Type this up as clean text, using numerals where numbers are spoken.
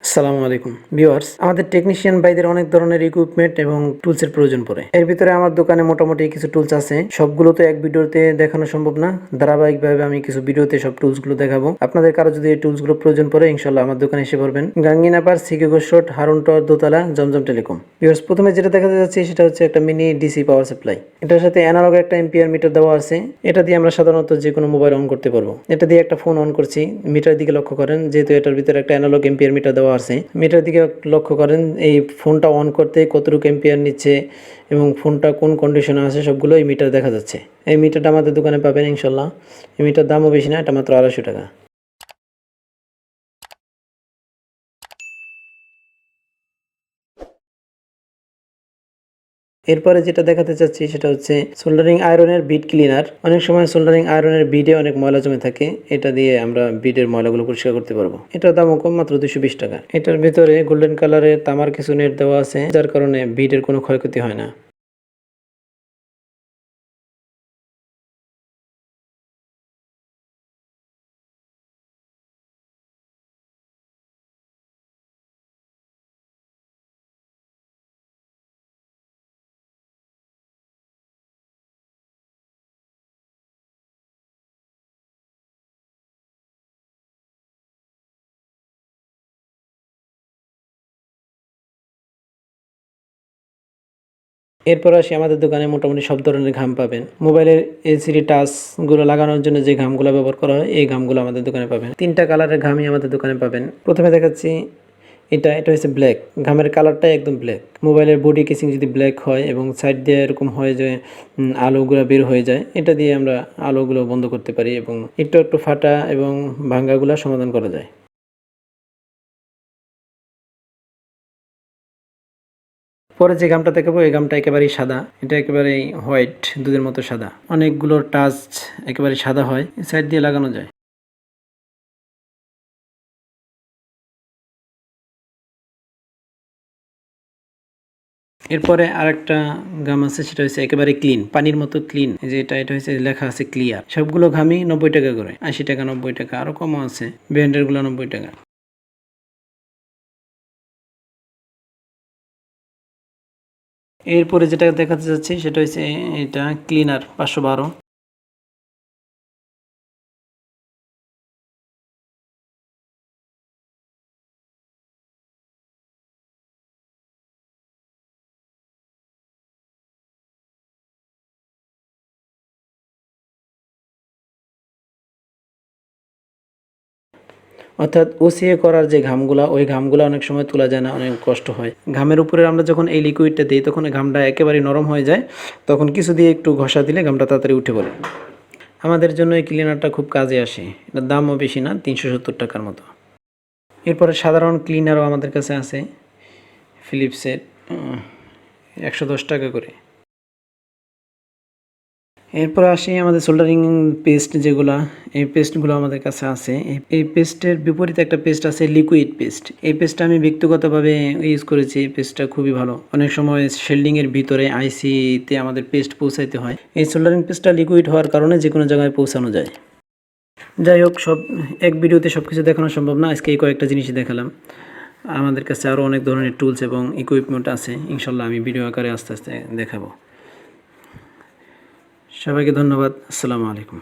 আসসালামু আলাইকুম ভিউয়ার্স, আমাদের টেকনিশিয়ান ভাইদের অনেক ধরনের ইকুইপমেন্ট এবং টুলসের প্রয়োজন পড়ে। এর ভিতরে আমার দোকানে মোটামুটি কিছু টুলস আছে। সবগুলো তো এক ভিডিওতে দেখানো সম্ভব না, ধারাবাহিকভাবে আমি কিছু ভিডিওতে সব টুলসগুলো দেখাবো। আপনাদের কারো যদি এই টুলসগুলো প্রয়োজন পড়ে, ইনশাআল্লাহ আমার দোকানে এসে পড়বেন। গাঙ্গিনাপার সিকিগোস রোড, হারুন টাওয়ার, দোতলা, যমযম টেলিকম। ভিউয়ার্স, প্রথমে যেটা দেখাতে যাচ্ছে সেটা হচ্ছে একটা মিনি ডিসি পাওয়ার সাপ্লাই। এটার সাথে অ্যানালগ একটা এম্পিয়ার মিটার দেওয়া আছে। এটা দিয়ে আমরা সাধারণত যে কোনো মোবাইল অন করতে পারবো। এটা দিয়ে একটা ফোন অন করছি, মিটার দিকে লক্ষ্য করেন, যেহেতু এটার ভিতরে একটা অ্যানালগ এম্পিয়ার মিটার দেওয়া আছে। মিটার দিকে লক্ষ্য করেন, এই ফোনটা অন করতে কতটুকু এম্পিয়ার নিচ্ছে এবং ফোনটা কোন কন্ডিশনে আছে সবগুলো এই মিটার দেখা যাচ্ছে। এই মিটারটা আমাদের দোকানে পাবেন ইনশাল্লাহ। এই মিটার দামও বেশি না, এটা মাত্র 250 টাকা। এরপরে যেটা দেখাতে চাচ্ছি সেটা হচ্ছে সোল্ডারিং আয়রনের বিড ক্লিনার। অনেক সময় সোল্ডারিং আয়রনের বিডে অনেক ময়লা জমে থাকে, এটা দিয়ে আমরা বিডের ময়লাগুলো পরিষ্কার করতে পারবো। এটার দামও কম, মাত্র 220 টাকা। এটার ভিতরে গোল্ডেন কালারের তামার কিছু নেট দেওয়া আছে, যার কারণে বিডের কোনো ক্ষয়ক্ষতি হয় না। এরপর আসি আমাদের দোকানে মোটামুটি সব ধরনের ঘাম পাবেন। মোবাইলের এলসিডি টাচগুলো লাগানোর জন্য যে ঘামগুলো ব্যবহার করা হয়, এই ঘামগুলো আমাদের দোকানে পাবেন। 3টা কালারের ঘামই আমাদের দোকানে পাবেন। প্রথমে দেখাচ্ছি এটা হচ্ছে ব্ল্যাক। ঘামের কালারটাই একদম ব্ল্যাক। মোবাইলের বডি কেসিং যদি ব্ল্যাক হয় এবং সাইড দিয়ে এরকম হয় যে আলোগুলো বের হয়ে যায়, এটা দিয়ে আমরা আলোগুলো বন্ধ করতে পারি এবং একটু একটু ফাটা এবং ভাঙ্গাগুলো সমাধান করা যায়। পরে যে গামটা দেখাবো, এই গামটা একেবারেই সাদা। এটা একেবারেই হোয়াইট, দুধের মতো সাদা। অনেকগুলো টাচ একেবারে সাদা হয়, সাইড দিয়ে লাগানো যায়। এরপরে আরেকটা গাম আছে, সেটা হচ্ছে একেবারে ক্লিন, পানির মতো ক্লিন। যে এটা হচ্ছে লেখা আছে ক্লিয়ার। সবগুলো ঘামই 90 টাকা করে, 80 টাকা, 90 টাকা, আরো কমও আছে। ব্র্যান্ডের গুলো 90 টাকা। এরপরে যেটা দেখাতে যাচ্ছি সেটা হচ্ছে এটা ক্লিনার 512। অর্থাৎ ওসিএ করার যে ঘামগুলা, ওই ঘামগুলা অনেক সময় তোলা যায় না, অনেক কষ্ট হয়। ঘামের উপরে আমরা যখন এই লিকুইডটা দিই, তখন এই ঘামটা একেবারে নরম হয়ে যায়। তখন কিছু দিয়ে একটু ঘষা দিলে ঘামটা তাড়াতাড়ি উঠে পড়ে। আমাদের জন্য এই ক্লিনারটা খুব কাজে আসে। এটার দামও বেশি না, 370 টাকার মতো। এরপরে সাধারণ ক্লিনারও আমাদের কাছে আছে, ফিলিপসের, 110 টাকা করে। এরপর আসি আমাদের সোল্ডারিং পেস্ট যেগুলা, এই পেস্টগুলো আমাদের কাছে আছে। এই পেস্টের বিপরীতে একটা পেস্ট আছে, লিকুইড পেস্ট। এই পেস্টটা আমি ব্যক্তিগতভাবে ইউজ করেছি। এই পেস্টটা খুবই ভালো। অনেক সময় শেল্ডিংয়ের ভিতরে আইসিতে আমাদের পেস্ট পৌঁছাইতে হয়। এই সোল্ডারিং পেস্টটা লিকুইড হওয়ার কারণে যে কোনো জায়গায় পৌঁছানো যায়। যাই হোক, সব এক ভিডিওতে সব কিছু দেখানো সম্ভব না, আজকে এই কয়েকটা জিনিসই দেখালাম। আমাদের কাছে আরও অনেক ধরনের টুলস এবং ইকুইপমেন্ট আছে, ইনশাল্লাহ আমি ভিডিও আকারে আস্তে আস্তে দেখাবো। সবাইকে ধন্যবাদ। আসসালামু আলাইকুম।